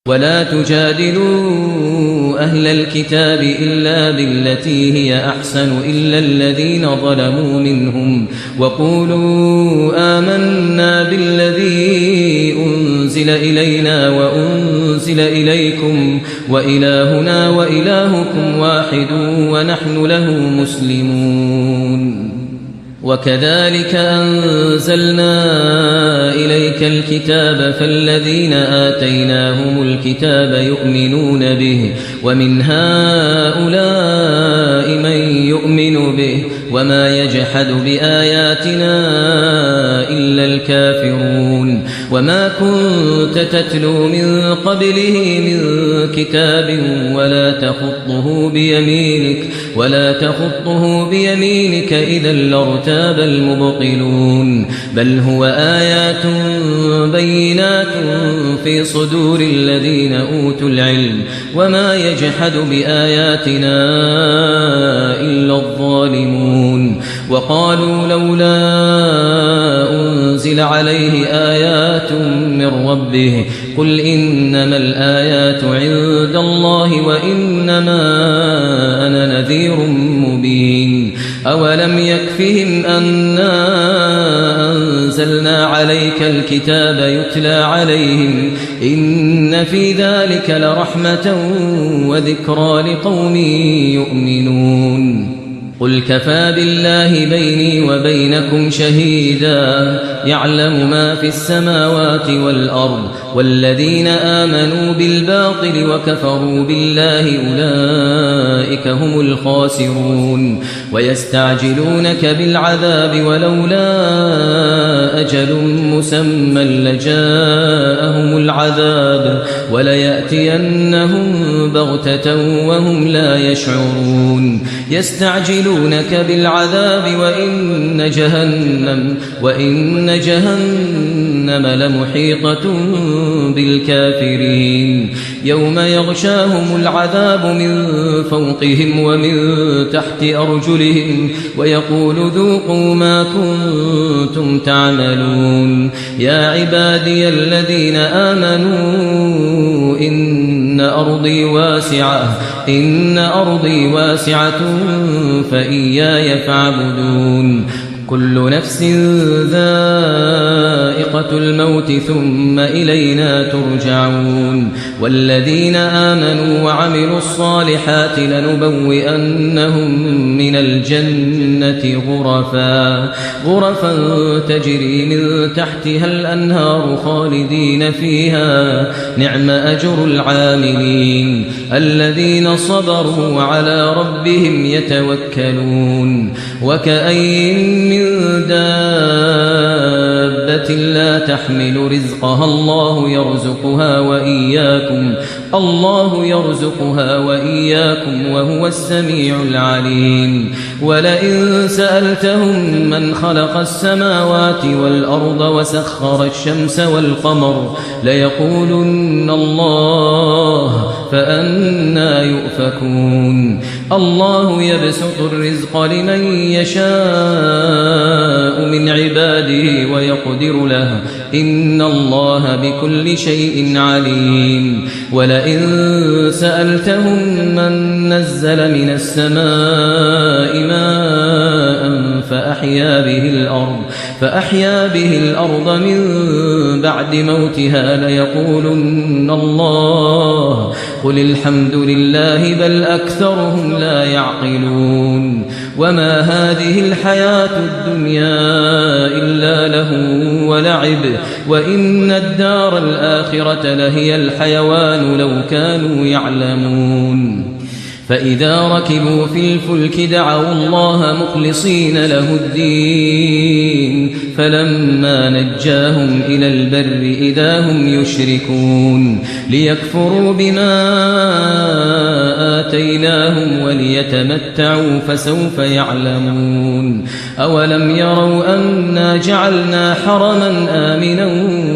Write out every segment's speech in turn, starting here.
ولا تجادلوا أهل الكتاب إلا بالتي هي أحسن إلا الذين ظلموا منهم وقولوا آمنا بالذي أنزل إلينا وأنزل إليكم وإلهنا وإلهكم واحد ونحن له مسلمون وكذلك أنزلنا إليك الكتاب فالذين آتيناهم الكتاب يؤمنون به ومن هؤلاء من يؤمن به وما يجحد بآياتنا إلا الكافرون وما كنت تتلو من قبله من كتاب ولا تخطه بيمينك إذا لارتاب المبطلون بل هو آيات بينات في صدور الذين أوتوا العلم وما يجحد بآياتنا إلا الظالمون وقالوا لولا أنزل عليه آيات من ربه قل إنما الآيات عند الله وإنما أنا نذير مبين أولم يكفهم أنا أنزلنا عليك الكتاب يتلى عليهم إن في ذلك لرحمة وذكرى لقوم يؤمنون قل كفى بالله بيني وبينكم شهيدا يعلم ما في السماوات والأرض والذين آمنوا بالباطل وكفروا بالله أولئك هم الخاسرون ويستعجلونك بالعذاب ولولا أجل مسمى لجاءهم العذاب وليأتينهم بغتة وهم لا يشعرون يستعجلونك بالعذاب وإن جهنم لمحيطة بالكافرين يوم يغشاهم العذاب من فوقهم ومن تحت أرجلهم ويقول ذوقوا ما كنتم تعملون يا عبادي الذين آمنوا إن أرضي واسعة فإياي فاعبدون كل نفس ذائقة الموت ثم إلينا ترجعون والذين آمنوا وعملوا الصالحات لنبوئنهم من الجنة غرفا تجري من تحتها الأنهار خالدين فيها نعم أجر العاملين الذين صبروا وعلى ربهم يتوكلون وكأين من دابة لا تحمل رزقها الله يرزقها وإياكم وهو السميع العليم ولئن سألتهم من خلق السماوات والأرض وسخر الشمس والقمر ليقولن الله فأنى يؤفكون الله يبسط الرزق لمن يشاء من عباده ويقدر له إن الله بكل شيء عليم ولئن سألتهم من نزل من السماء ماء فأحيا به الأرض من بعد موتها ليقولن الله قل الحمد لله بل أكثرهم لا يعقلون وما هذه الحياة الدنيا إلا لهو ولعب وإن الدار الآخرة لهي الحيوان لو كانوا يعلمون فإذا ركبوا في الفلك دعوا الله مخلصين له الدين فلما نجاهم إلى البر إذا هم يشركون ليكفروا بما آتيناهم وليتمتعوا فسوف يعلمون أولم يروا أنا جعلنا حرما آمنا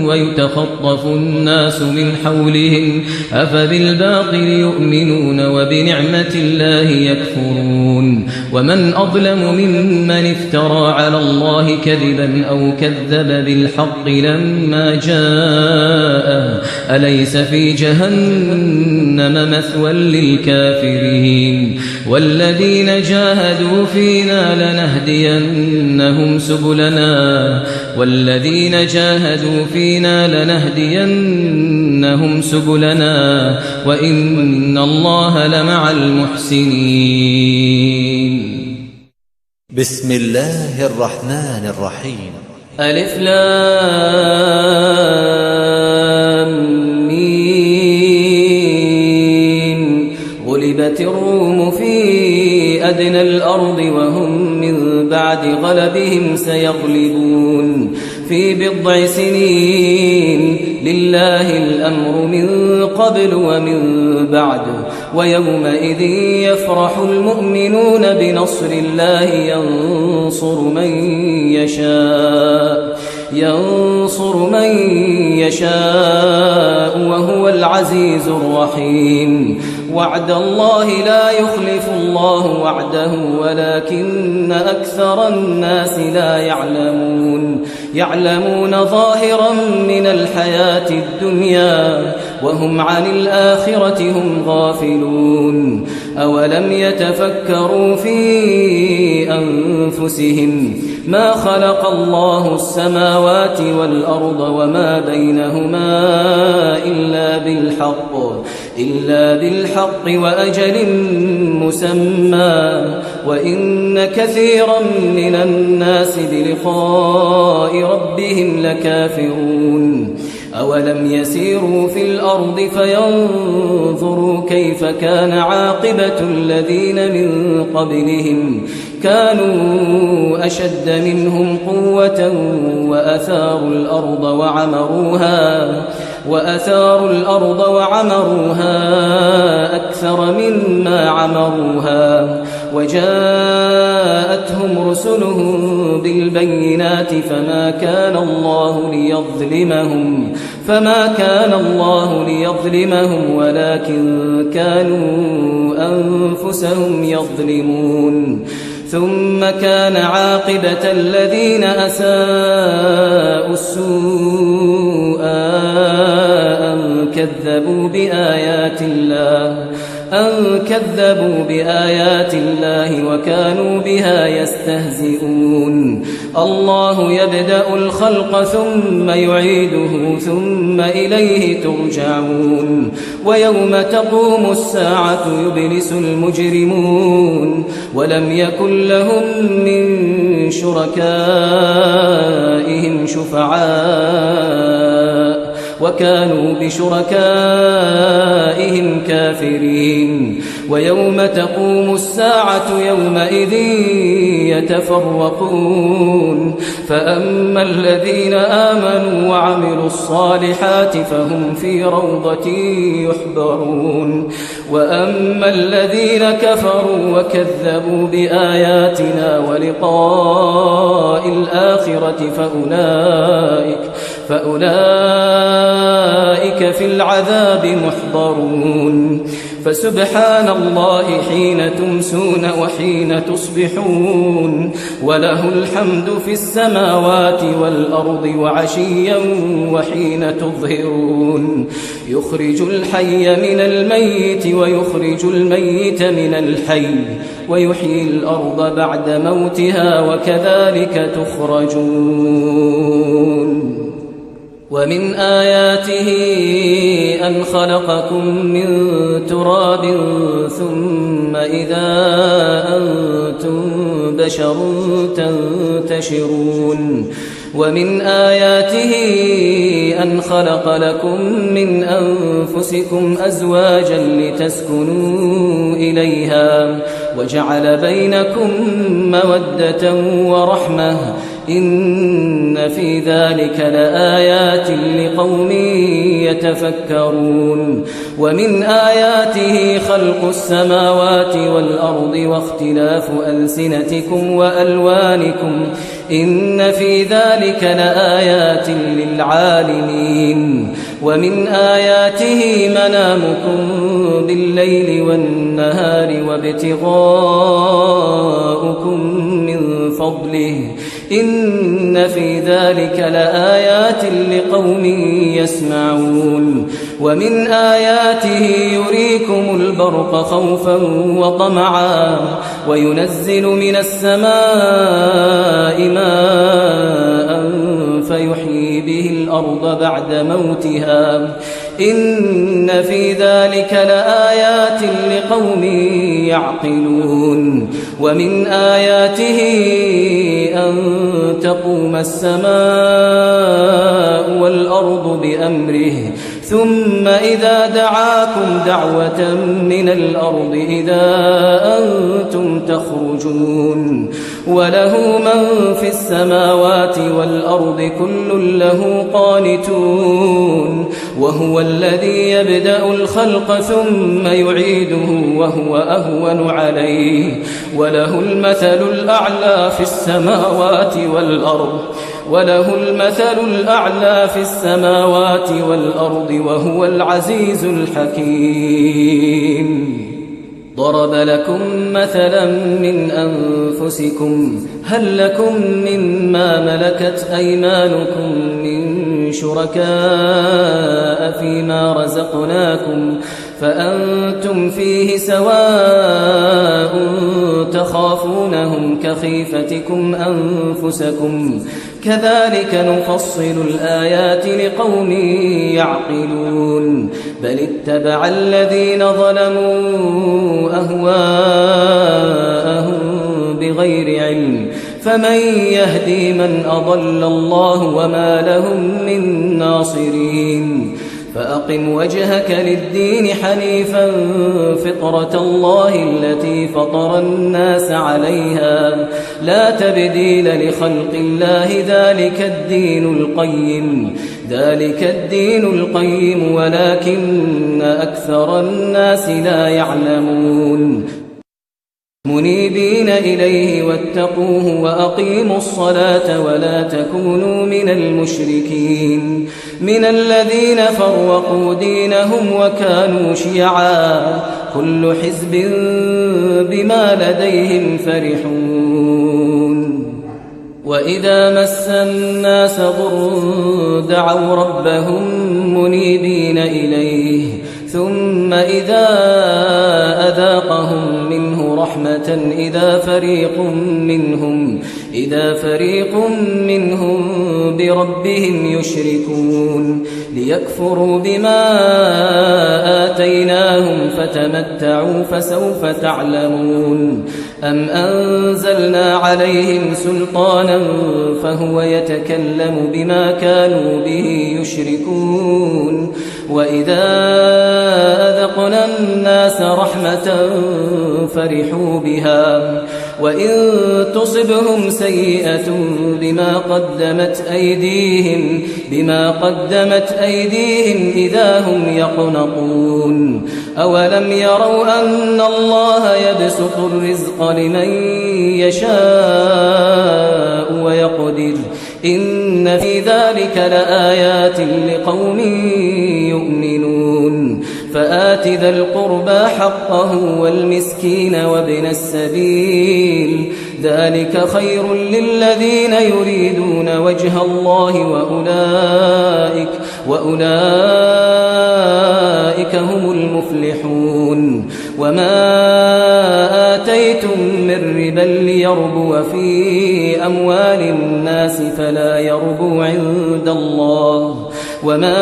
ويتخطف الناس من حولهم أفبالباطل يؤمنون وبنعمة الله يكفرون ومن أظلم ممن افترى على الله كذبا أو كذب بالحق لما جاءه أليس في جهنم مثوى للكافرين والذين جاهدوا فينا لنهدينهم سبلنا وإن الله لمع المحسنين. بسم الله الرحمن الرحيم. ألف لام ميم. غلبت الروم في أدنى الأرض وهم من بعد غلبهم سيغلبون في بضع سنين لله الأمر من قبل ومن بعد ويومئذ يفرح المؤمنون بنصر الله ينصر من يشاء وهو العزيز الرحيم. وعد الله لا يخلف الله وعده ولكن أكثر الناس لا يعلمون ظاهرا من الحياة الدنيا وهم عن الآخرة هم غافلون. أولم يتفكروا في أنفسهم ما خلق الله السماوات والأرض وما بينهما إلا بالحق وأجل مسمى وإن كثيرا من الناس بلقاء ربهم لكافرون. أولم يسيروا في الأرض فينظروا كيف كان عاقبة الذين من قبلهم كانوا أشد منهم قوة وأثاروا الأرض وعمروها أكثر مما عمروها وجاءتهم رسلهم بالبينات فما كان الله ليظلمهم ولكن كانوا أنفسهم يظلمون. ثم كان عاقبة الذين أساءوا السوء أن كذبوا بآيات الله وكانوا بها يستهزئون. الله يبدأ الخلق ثم يعيده ثم إليه ترجعون. ويوم تقوم الساعة يبلس المجرمون ولم يكن لهم من شركائهم شفعاء وكانوا بشركائهم كافرين. ويوم تقوم الساعة يومئذ يتفرقون فأما الذين آمنوا وعملوا الصالحات فهم في روضة يحبرون وأما الذين كفروا وكذبوا بآياتنا ولقاء الآخرة فأولئك في العذاب محضرون. فسبحان الله حين تمسون وحين تصبحون وله الحمد في السماوات والأرض وعشيا وحين تظهرون. يخرج الحي من الميت ويخرج الميت من الحي ويحيي الأرض بعد موتها وكذلك تخرجون. ومن آياته أن خلقكم من تراب ثم إذا أنتم بشر تنتشرون. ومن آياته أن خلق لكم من أنفسكم أزواجا لتسكنوا إليها وجعل بينكم مودة ورحمة إن في ذلك لآيات لقوم يتفكرون. ومن آياته خلق السماوات والأرض واختلاف ألسنتكم وألوانكم إن في ذلك لآيات للعالمين. ومن آياته منامكم بالليل والنهار وابتغاؤكم من فضله إن في ذلك لآيات لقوم يسمعون ومن آياته يريكم البرق خوفا وطمعا وينزل من السماء ماء فيحيي به الأرض بعد موتها إن في ذلك لآيات لقوم يعقلون ومن آياته أن تقوم السماء والأرض بأمره ثم إذا دعاكم دعوة من الأرض إذا أنتم تخرجون وله من في السماوات والأرض كل له قانتون وهو الذي يبدأ الخلق ثم يعيده وهو أهون عليه وله المثل الأعلى في السماوات والأرض وهو العزيز الحكيم ضرب لكم مثلا من أنفسكم هل لكم مما ملكت أيمانكم من شركاء فيما رزقناكم فأنتم فيه سواء تخافونهم كخيفتكم أنفسكم كذلك نفصل الآيات لقوم يعقلون بل اتبع الذين ظلموا أهواءهم بغير علم فمن يهدي من أضل الله وما لهم من ناصرين فأقم وجهك للدين حنيفا فطرة الله التي فطر الناس عليها لا تبديل لخلق الله ذلك الدين القيم ولكن أكثر الناس لا يعلمون منيبين إليه واتقوه وأقيموا الصلاة ولا تكونوا من المشركين من الذين فرقوا دينهم وكانوا شيعا كل حزب بما لديهم فرحون وإذا مس الناس ضر دعوا ربهم منيبين إليه ثم إذا أذاقهم منه رحمة إذا فريق منهم بربهم يشركون ليكفروا بما آتيناهم فتمتعوا فسوف تعلمون أم أنزلنا عليهم سلطانا فهو يتكلم بما كانوا به يشركون وإذا أذقنا الناس رحمة فرحوا بها وإن تصبهم سيئة بما قدمت أيديهم إذا هم يقنطون أولم يروا أن الله يبسط الرزق لمن يشاء ويقدر إن في ذلك لآيات لقوم يؤمنون فآت ذا القربى حقه والمسكين وابن السبيل ذلك خير للذين يريدون وجه الله وأولئك هم المفلحون وما آتيتم من ربا ليربو في أموال الناس فلا يربو عند الله وما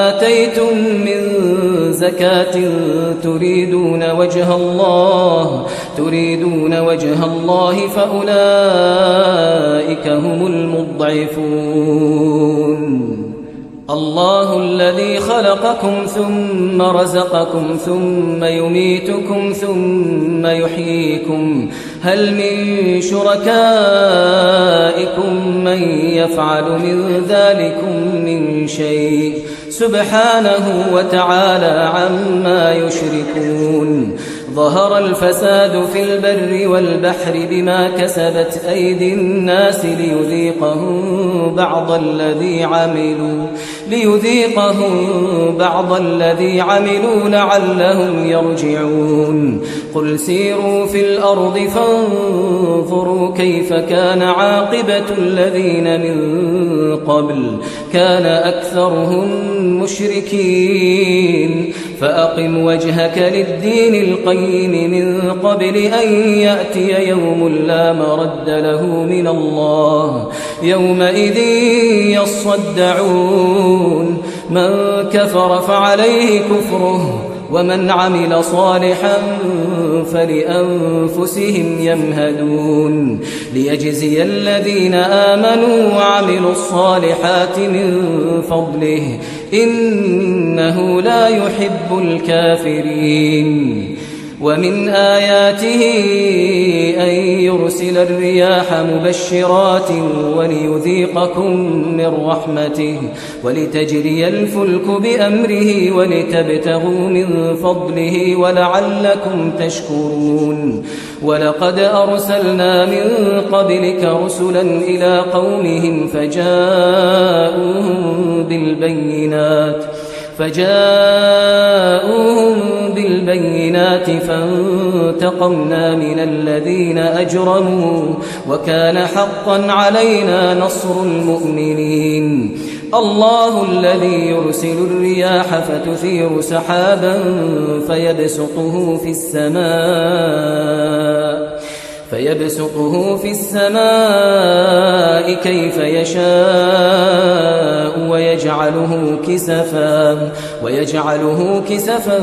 آتيتم من زكاة تريدون وجه الله فأولئك هم المضعفون الله الذي خلقكم ثم رزقكم ثم يميتكم ثم يحييكم هل من شركائكم من يفعل من ذلكم من شيء سبحانه وتعالى عما يشركون ظهر الفساد في البر والبحر بما كسبت أيدي الناس ليذيقهم بعض الذي عملوا لعلهم يرجعون قل سيروا في الأرض فانظروا كيف كان عاقبة الذين من قبل كان أكثرهم مشركين فأقم وجهك للدين القيم من قبل أن يأتي يوم لا مرد له من الله يومئذ يصدعون من كفر فعليه كفره ومن عمل صالحا فلأنفسهم يمهدون ليجزي الذين آمنوا وعملوا الصالحات من فضله إنه لا يحب الكافرين ومن آياته أن يرسل الرياح مبشرات وليذيقكم من رحمته ولتجري الفلك بأمره ولتبتغوا من فضله ولعلكم تشكرون ولقد أرسلنا من قبلك رسلا إلى قومهم فجاءوهم بالبينات فانتقمنا من الذين أجرموا وكان حقا علينا نصر المؤمنين الله الذي يرسل الرياح فتثير سحابا فيبسطه في السماء كيف يشاء ويجعله كسفا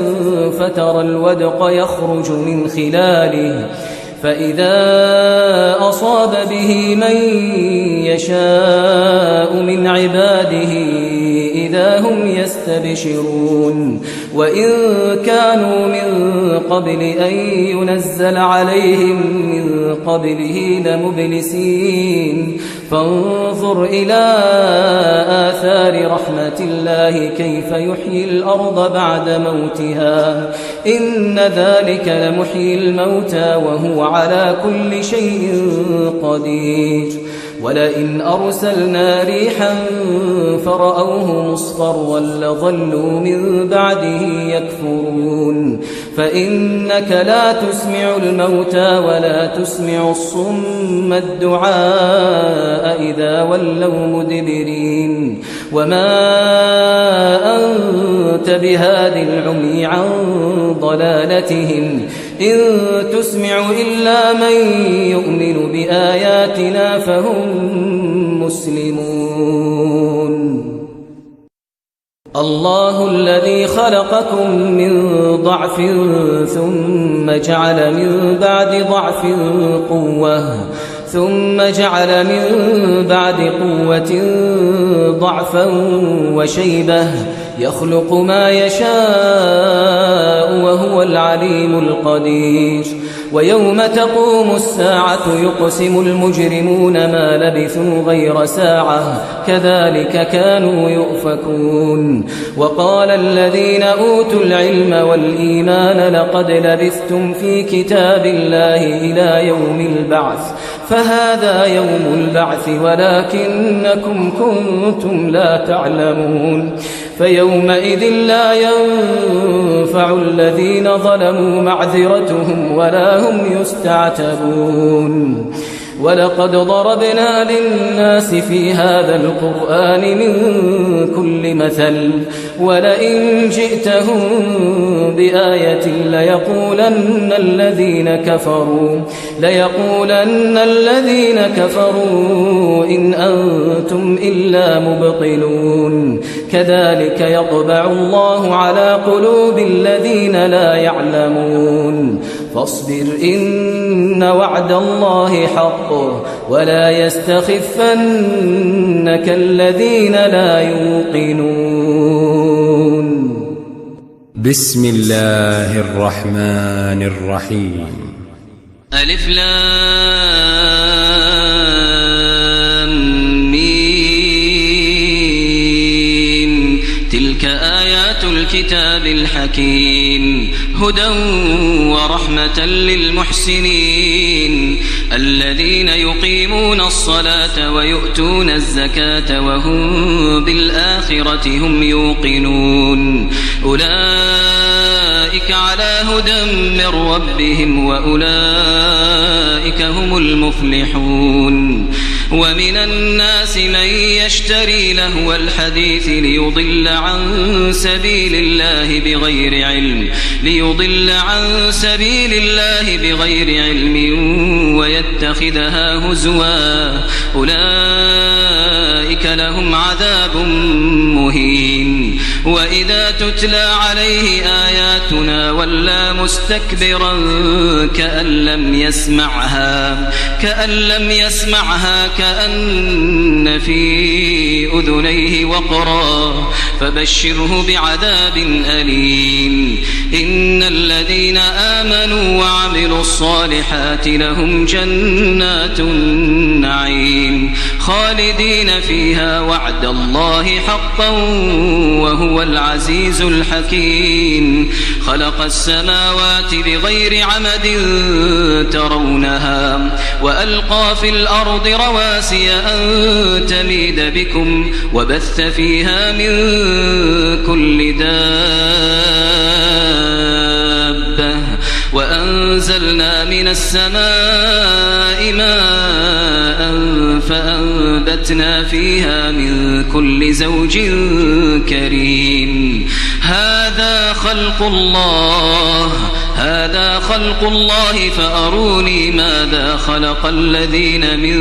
فترى الودق يخرج من خلاله فإذا أصاب به من يشاء من عباده إذا هم يستبشرون وإن كانوا من قبل أن ينزل عليهم من قبله لمبلسين فانظر إلى آثار رحمة الله كيف يحيي الأرض بعد موتها إن ذلك لمحيي الموتى وهو على كل شيء قدير ولئن أرسلنا ريحا فرأوه مصفرا لظلوا من بعده يكفرون فإنك لا تسمع الموتى ولا تسمع الصم الدعاء إذا ولوا مدبرين وما أنت بهاد العمي عن ضلالتهم إن تسمع إلا من يؤمن بآياتنا فهم مسلمون الله الذي خلقكم من ضعف ثم جعل من بعد ضعف قوة ثم جعل من بعد قوة ضعفا وشيبة يخلق ما يشاء وهو العليم القدير ويوم تقوم الساعة يقسم المجرمون ما لبثوا غير ساعة كذلك كانوا يؤفكون وقال الذين أوتوا العلم والإيمان لقد لبثتم في كتاب الله إلى يوم البعث فهذا يوم البعث ولكنكم كنتم لا تعلمون فيومئذ لا ينفع الذين ظلموا معذرتهم ولا هم يستعتبون ولقد ضربنا للناس في هذا القرآن من كل مثل ولئن جئتهم بآية ليقولن الذين كفروا إن أنتم إلا مبطلون كذلك يطبع الله على قلوب الذين لا يعلمون فاصبر إن وعد الله حق ولا يستخفنك الذين لا يوقنون بسم الله الرحمن الرحيم ألف لام ميم تلك آيات الكتاب الحكيم هدى ورحمة للمحسنين الذين يقيمون الصلاة ويؤتون الزكاة وهم بالآخرة هم يوقنون أولئك على هدى من ربهم وأولئك هم المفلحون ومن الناس من يشتري لهو الحديث ليضل عن سبيل الله بغير علم ويتخذها هزوا أولئك لهم عذاب مهين وإذا تتلى عليه آياتنا ولى مستكبرا كأن لم يسمعها كأن في أذنيه وقرا فبشره بعذاب أليم إن الذين آمنوا وعملوا الصالحات لهم جنات النعيم خالدين فيها وعد الله حقا وهو العزيز الحكيم خلق السماوات بغير عمد ترونها وألقى في الأرض رواسي أن تميد بكم وبث فيها من كل دابة وأنزلنا من السماء ماء فأنبتنا فيها من كل زوج كريم هذا خلق الله فأروني ماذا خلق الذين من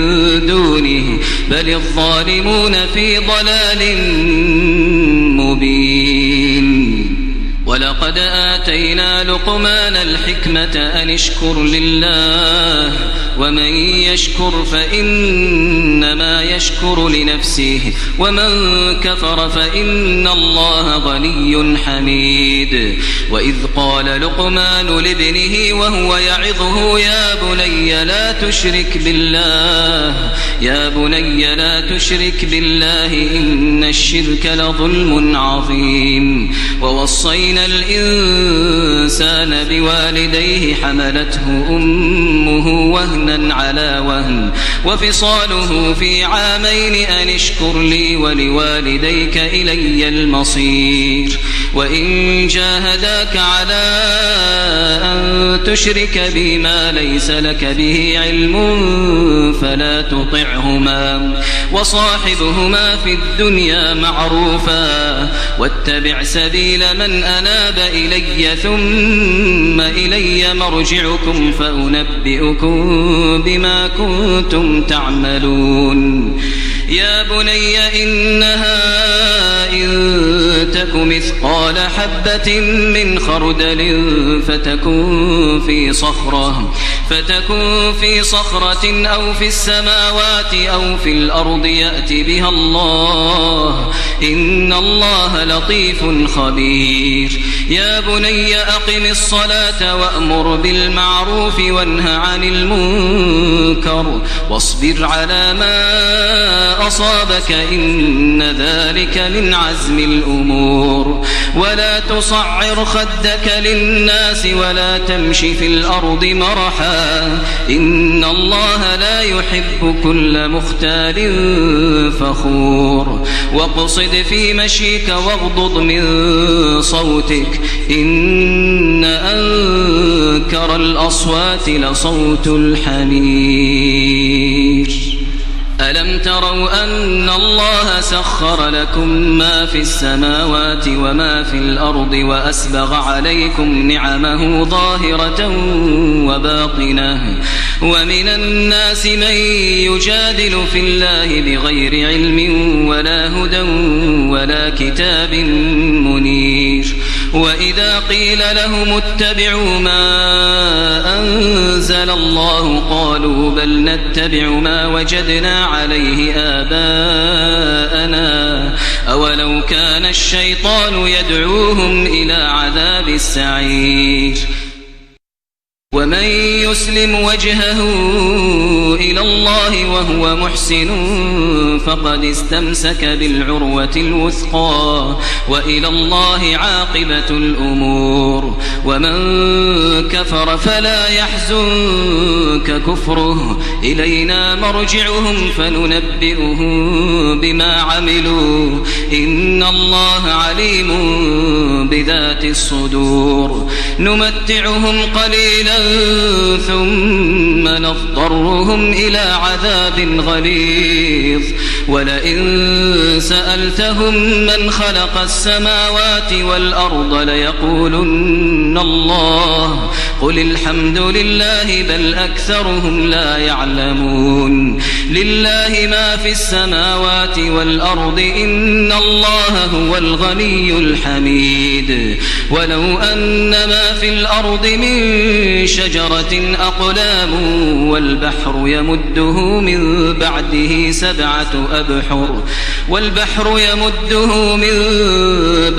دونه بل الظالمون في ضلال مبين ولقد آتينا لقمان الحكمة أن اشكر لله ومن يشكر فإنما يشكر لنفسه ومن كفر فإن الله غني حميد وإذ قال لقمان لابنه وهو يعظه يا بني لا تشرك بالله إن الشرك لظلم عظيم ووصينا الإنسان بوالديه حملته أمه وهنا على وهن وفصاله في عامين أن اشكر لي ولوالديك إلي المصير وإن جاهداك على أن تشرك بي ما ليس لك به علم فلا تطعهما وصاحبهما في الدنيا معروفا واتبع سبيل من أناب إلي ثم إلي مرجعكم فأنبئكم بما كنتم تعملون يا بني إنها إن تك مثقال حبة من خردل فتكن في صخرة أو في السماوات أو في الأرض يأت بها الله إن الله لطيف خبير يا بني أقم الصلاة وأمر بالمعروف وانه عن المنكر واصبر على ما أصابك إن ذلك من عزم الأمور ولا تصعر خدك للناس ولا تمش في الأرض مرحا إن الله لا يحب كل مختال فخور واقصد في مشيك واغضض من صوتك إن أنكر الأصوات لصوت الحمير ألم تروا أن الله سخر لكم ما في السماوات وما في الأرض وأسبغ عليكم نعمه ظاهرة وباطنة ومن الناس من يجادل في الله بغير علم ولا هدى ولا كتاب منير وإذا قيل لهم اتبعوا ما أنزل الله قالوا بل نتبع ما وجدنا عليه آباءنا أولو كان الشيطان يدعوهم إلى عذاب السعير ومن يسلم وجهه إلى الله وهو محسن فقد استمسك بالعروة الوثقى وإلى الله عاقبة الأمور. ومن كفر فلا يحزنك كفره إلينا مرجعهم فننبئهم بما عملوا إن الله عليم بذات الصدور. نمتعهم قليلا ثم نضطرهم إلى عذاب غليظ. ولئن سألتهم من خلق السماوات والأرض ليقولن الله قل الحمد لله بل أكثرهم لا يعلمون. لله ما في السماوات والأرض إن الله هو الغني الحميد. ولو أن ما في الأرض من شجرة أقلام والبحر يمده من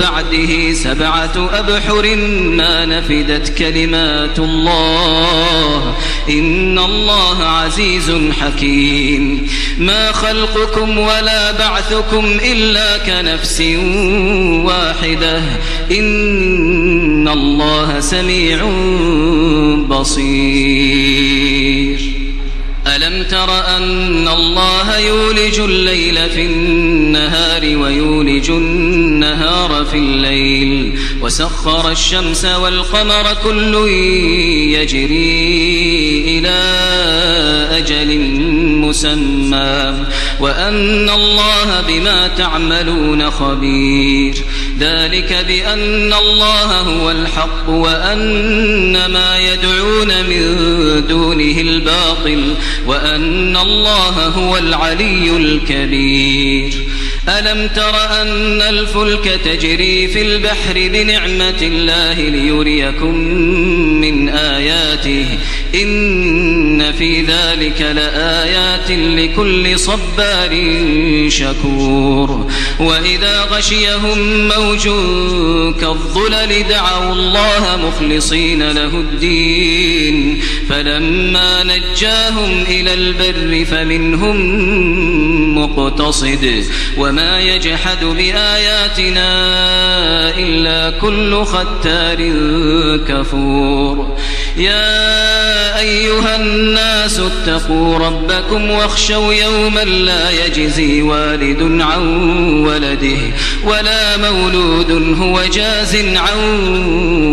بعده سبعة أبحر ما نفدت كلمات الله إن الله عزيز حكيم. ما خلقكم ولا بعثكم إلا كنفس واحدة إن الله سميع بصير. ألم تر أن الله يولج الليل في النهار ويولج النهار في الليل وسخر الشمس والقمر كل يجري إلى أجل مسمى وأن الله بما تعملون خبير. ذلك بأن الله هو الحق وأن ما يدعون من دونه الباطل وأن الله هو العلي الكبير. ألم تر أن الفلك تجري في البحر بنعمة الله ليريكم من آياته إن في ذلك لآيات لكل صبار شكور. وإذا غشيهم موج كالظلل دعوا الله مخلصين له الدين فلما نجاهم إلى البر فمنهم مقتصد وما يجحد بآياتنا إلا كل ختار كفور. يا أيها الناس اتقوا ربكم واخشوا يوما لا يجزي والد عن ولده ولا مولود هو جاز عن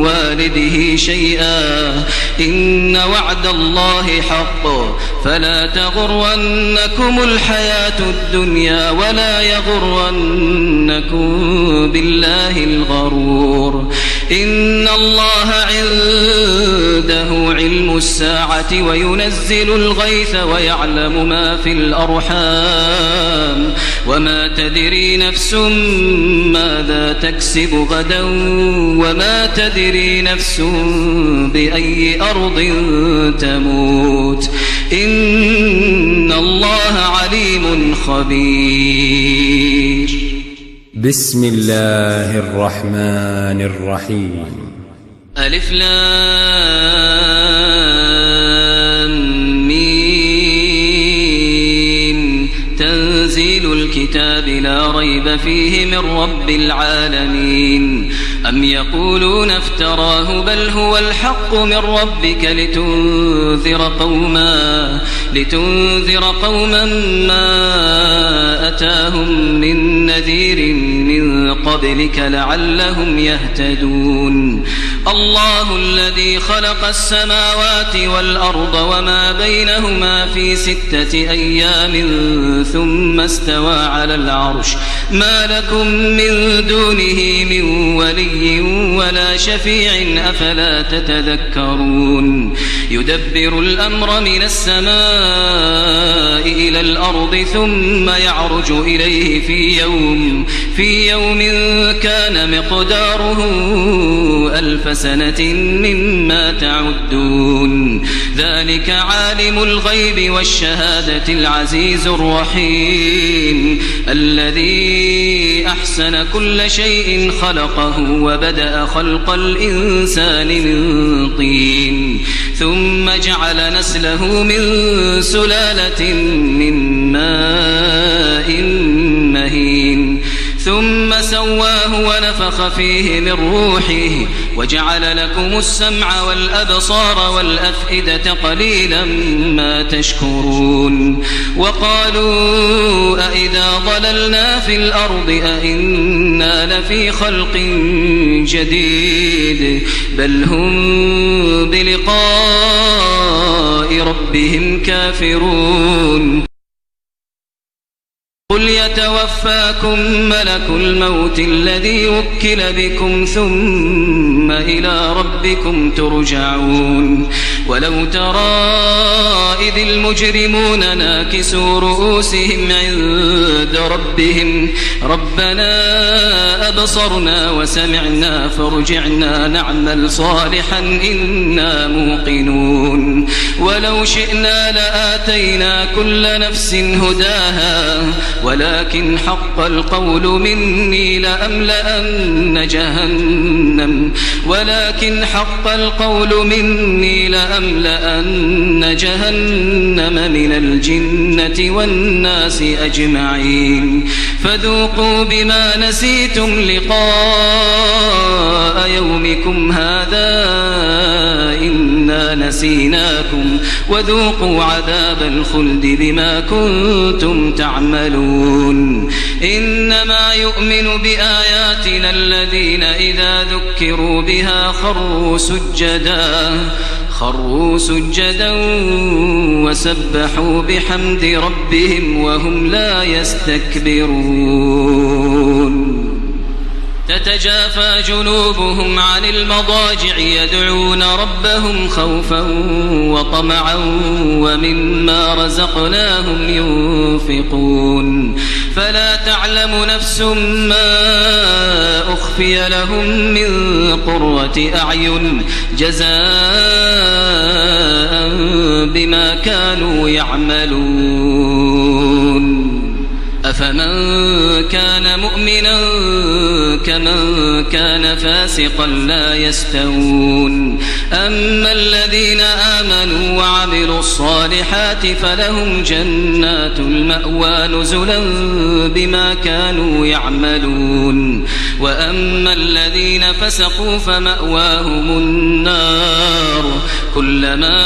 والده شيئا إن وعد الله حق فلا تغرنكم الحياة الدنيا ولا يغرنكم بالله الغرور. إن الله عنده علم الساعة وينزل الغيث ويعلم ما في الأرحام وما تدري نفس ماذا تكسب غدا وما تدري نفس بأي أرض تموت إن الله عليم خبير. بسم الله الرحمن الرحيم. ألف لام ميم تنزيل الكتاب لا ريب فيه من رب العالمين. أم يقولون افتراه بل هو الحق من ربك لتنذر قوما ما أتاهم من نذير من قبلك لعلهم يهتدون. الله الذي خلق السماوات والأرض وما بينهما في 6 أيام ثم استوى على العرش ما لكم من دونه من ولي ولا شفيع أفلا تتذكرون. يدبر الأمر من السماء إلى الأرض ثم يعرج إليه في يوم كان مقداره 1000 سنة مما تعدون. ذلك عالم الغيب والشهادة العزيز الرحيم الذي الذي أحسن كل شيء خلقه وبدأ خلق الإنسان من طين ثم جعل نسله من سلالة من ماء مهين ثم سواه ونفخ فيه من روحه وجعل لكم السمع والأبصار والأفئدة قليلا ما تشكرون وقالوا أئذا ضللنا في الأرض أئنا لفي خلق جديد بل هم بلقاء ربهم كافرون قل يتوفاكم ملك الموت الذي وكل بكم ثم إلى ربكم ترجعون ولو ترى إذ المجرمون ناكسوا رؤوسهم عند ربهم ربنا أبصرنا وسمعنا فارجعنا نعمل صالحا إنا موقنون ولو شئنا لآتينا كل نفس هداها ولكن حق القول مني لأملأن جهنم من الجنة والناس أجمعين فذوقوا بما نسيتم لقاء يومكم هذا إنا نسيناكم وذوقوا عذاب الخلد بما كنتم تعملون إنما يؤمن بآياتنا الذين إذا ذكروا بها خروا سجدا وسبحوا بحمد ربهم وهم لا يستكبرون تتجافى جنوبهم عن المضاجع يدعون ربهم خوفا وطمعا ومما رزقناهم ينفقون فلا تعلم نفس ما أخفي لهم من قرة أعين جزاء بما كانوا يعملون أفمن كان مؤمنا كمن كان فاسقا لا يستوون أما الذين آمنوا وعملوا الصالحات فلهم جنات المأوى نزلا بما كانوا يعملون وأما الذين فسقوا فمأواهم النار كلما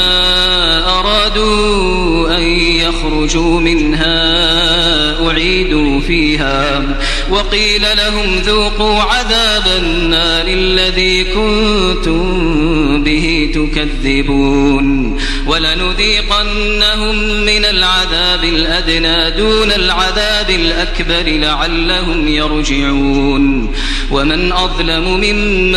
أرادوا أن يخرجوا منها أعيدوا فيها وقيل لهم ذوقوا عذاب النار الذي كنتم به تكذبون ولنذيقنهم من العذاب الأدنى دون العذاب الأكبر لعلهم يرجعون ومن أظلم ممن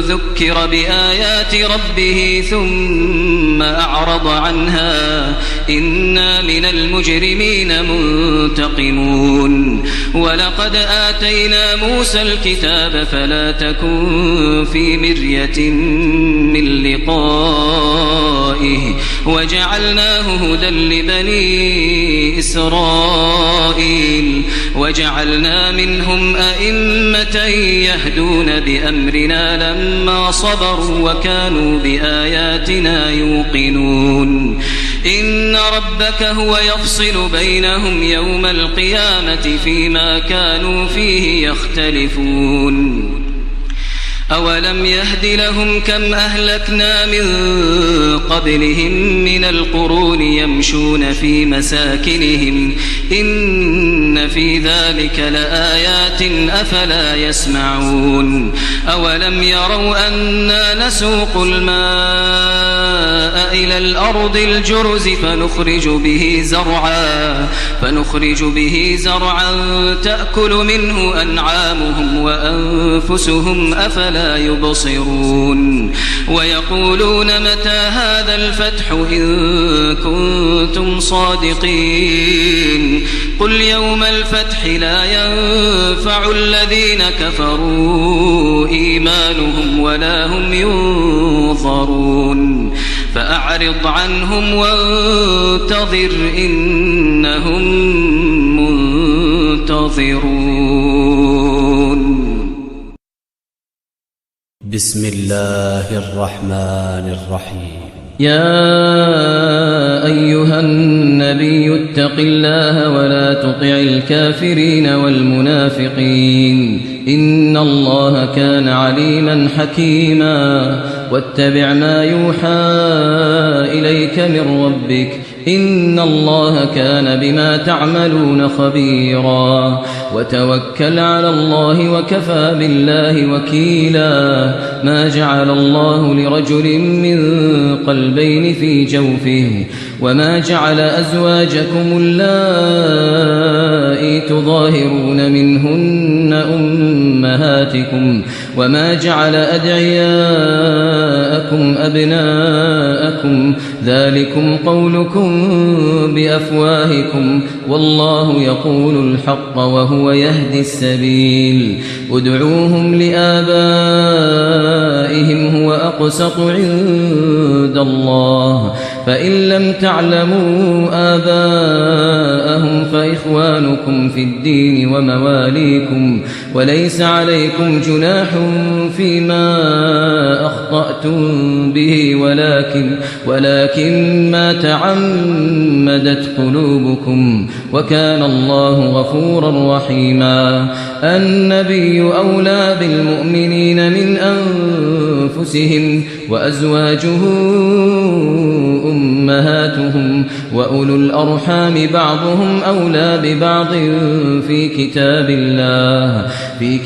ذكر بآيات ربه ثم أعرض عنها إنا من المجرمين منتقمون ولقد آتينا موسى الكتاب فلا تكن في مرية من لقائه وجعلناه هدى لبني إسرائيل وجعلنا منهم أئمة يهدون بأمرنا لما صبروا وكانوا بآياتنا يوقنون إن ربك هو يفصل بينهم يوم القيامة فيما كانوا فيه يختلفون أولم يهد لهم كم أهلكنا من قبلهم من القرون يمشون في مساكنهم إن في ذلك لآيات أفلا يسمعون أولم يروا أنا نسوق الماء إلى الأرض الجرز فنخرج به زرعا تأكل منه أنعامهم وأنفسهم أفلا يبصرون ويقولون متى هذا الفتح إن كنتم صادقين قل يوم الفتح لا ينفع الذين كفروا إيمانهم ولا هم ينظرون فأعرض عنهم وانتظر إنهم منتظرون. بسم الله الرحمن الرحيم. يا أيها النبي اتق الله ولا تطع الكافرين والمنافقين إن الله كان عليما حكيما واتبع ما يوحى إليك من ربك إن الله كان بما تعملون خبيرا وتوكل على الله وكفى بالله وكيلا ما جعل الله لرجل من قلبين في جوفه وما جعل أزواجكم اللائي تظاهرون منهن أمهاتكم وما جعل أدعياءكم أبناءكم ذلكم قولكم بأفواهكم والله يقول الحق وهو يهدي السبيل ادعوهم لآبائهم هو أقسط عند الله فإن لم تعلموا آباءهم فإخوانكم في الدين ومواليكم وليس عليكم جناح فيما أخطأتم به ولكن ما تعمدت قلوبكم وكان الله غفورا رحيما. النبي أولى بالمؤمنين من أنفسهم وأزواجه أمهاتهم وأولو الأرحام بعضهم أولى ببعض في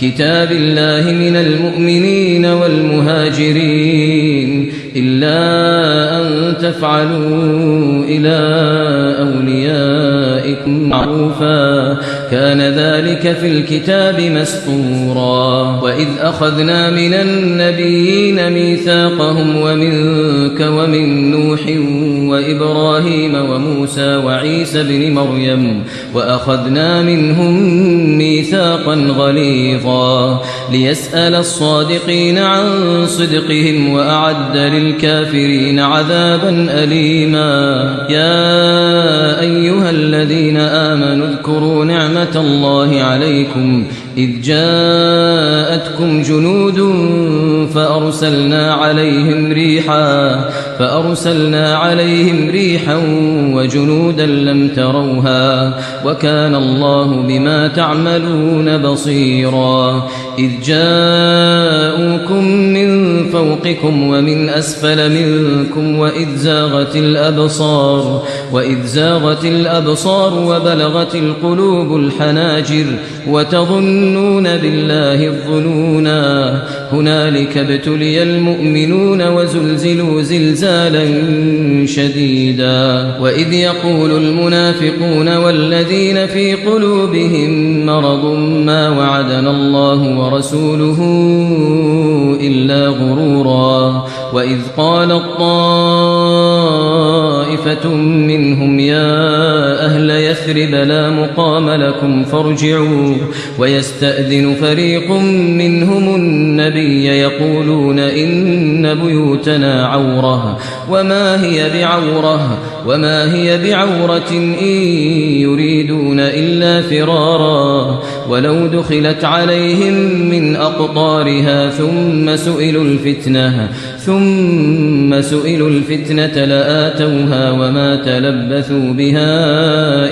كتاب الله من المؤمنين والمهاجرين إلا أن تفعلوا إلى أوليائكم معروفا كان ذلك في الكتاب مسطورا. وإذ أخذنا من النبيين ميثاقهم ومنك ومن نوح وإبراهيم وموسى وعيسى بن مريم وأخذنا منهم ميثاقا غليظا ليسأل الصادقين عن صدقهم وأعد للكافرين عذابا أليما. يا أيها الذين آمنوا اذكروا نعمة الله عليكم إذ جاءتكم جنود فأرسلنا عليهم ريحا وجنودا لم تروها وكان الله بما تعملون بصيرا. إذ جاءوكم من فوقكم ومن أسفل منكم وإذ زاغت الأبصار وبلغت القلوب الحناجر وتظنون بالله الظنونا هنالك ابتلي المؤمنون وزلزلوا زلزالا شديدا. وإذ يقول المنافقون والذين في قلوبهم مرض ما وعدنا الله ورسوله إلا غرورا. وإذ قالت طائفة منهم يا أهل يثرب لا مقام لكم فارجعوا ويستأذن فريق منهم النبي يقولون إن بيوتنا عورة وما هي بعورة إن يريدون إلا فرارا ولو دخلت عليهم من أقطارها ثم سئلوا الفتنة لآتوها وما تلبثوا بها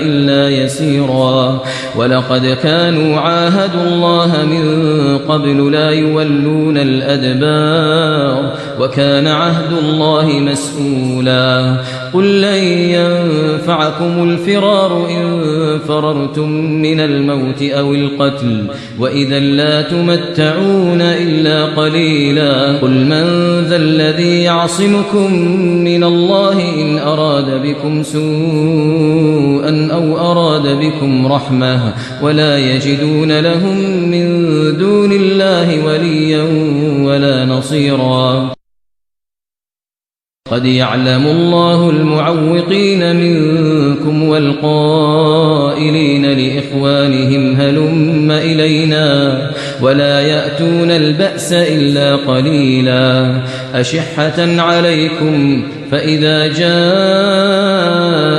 إلا يسيرا. ولقد كانوا عاهدوا الله من قبل لا يولون الأدبار وكان عهد الله مسؤولا. قل لن ينفعكم الفرار إن فررتم من الموت أو القتل وإذا لا تمتعون إلا قليلا. قل من ذا الذي يعصمكم من الله إن أراد بكم سوءا أو أراد بكم رحمة ولا يجدون لهم من دون الله وليا ولا نصيرا. قد يعلم الله المعوقين منكم والقائلين لإخوانهم هلم إلينا ولا يأتون البأس إلا قليلا. أشحة عليكم فإذا جاء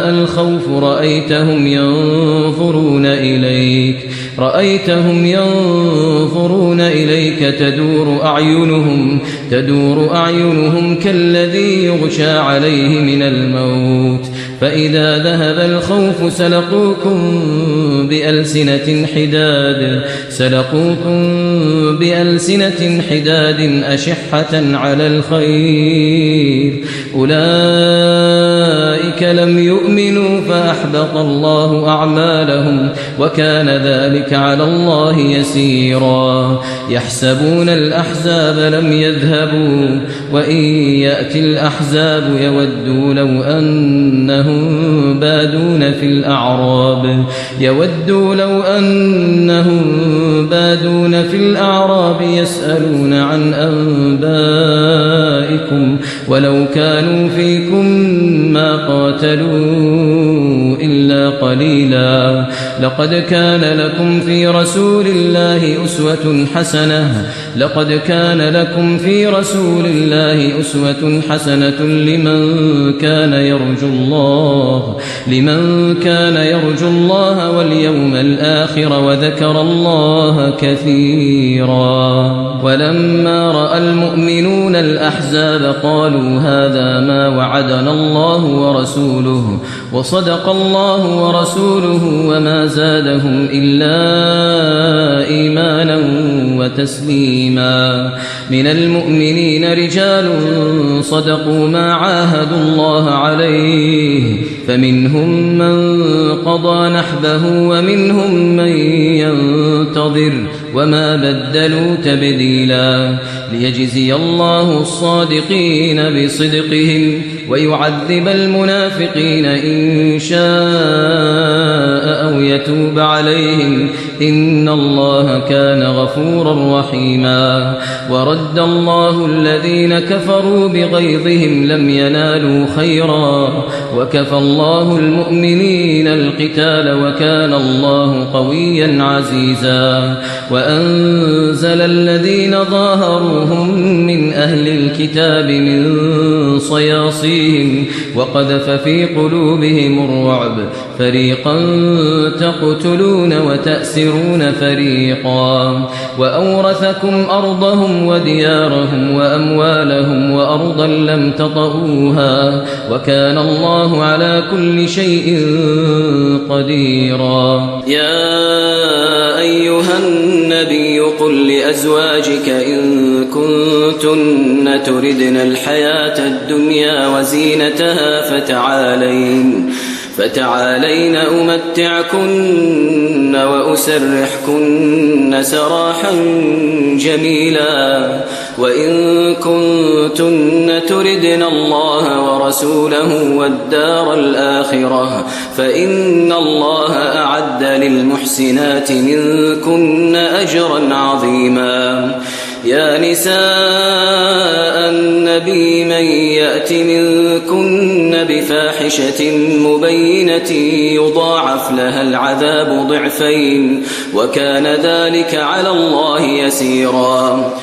الخوف رأيتهم ينظرون إليك رأيتهم ينظرون إليك تدور أعينهم كالذي يغشى عليه من الموت فإذا ذهب الخوف سلقوكم بألسنة حداد أشحة على الخير أولئك لم يؤمنوا فأحبط الله أعمالهم وكان ذلك على الله يسيرا يحسبون الأحزاب لم يذهبوا وإن يأتي الأحزاب يودوا لو أنهم بادون في الأعراب يسألون عن أنبائكم ولو كانوا فيكم ما قاتلوا إلا قليلا لقد كان لكم في رسول الله أسوة حسنة لمن كان يرجو الله واليوم الآخر وذكر الله كثيرا ولما رأى المؤمنون الأحزاب قالوا هذا ما وعدنا الله ورسوله وصدق الله ورسوله وما زادهم إلا إيمانا وتسليما من المؤمنين رجال صدقوا ما عاهدوا الله عليه فمنهم من قضى نحبه ومنهم من ينتظر وما بدلوا تبديلا ليجزي الله الصادقين بصدقهم ويعذب المنافقين إن شاء أو يتوب عليهم إن الله كان غفورا رحيما ورد الله الذين كفروا بغيظهم لم ينالوا خيرا وكفى الله المؤمنين القتال وكان الله قويا عزيزا وأنزل الذين ظاهروهم من أهل الكتاب من صياصيهم وقذف في قلوبهم الرعب فريقا تقتلون وتأسرون فريقا وأورثكم أرضهم وديارهم وأموالهم وأرضا لم تطئوها وكان الله على كل شيء قديرا يا أيها النبي قل لأزواجك إن كنتن تردن الحياة الدنيا وزينتها فتعالين أمتعكن وأسرحكن سراحا جميلا وإن كنتن تردن الله ورسوله والدار الآخرة فإن الله أعد للمحسنات منكن أجرا عظيما يا نساء النبي من يأت منكن بفاحشة مبينة يضاعف لها العذاب ضعفين وكان ذلك على الله يسيرا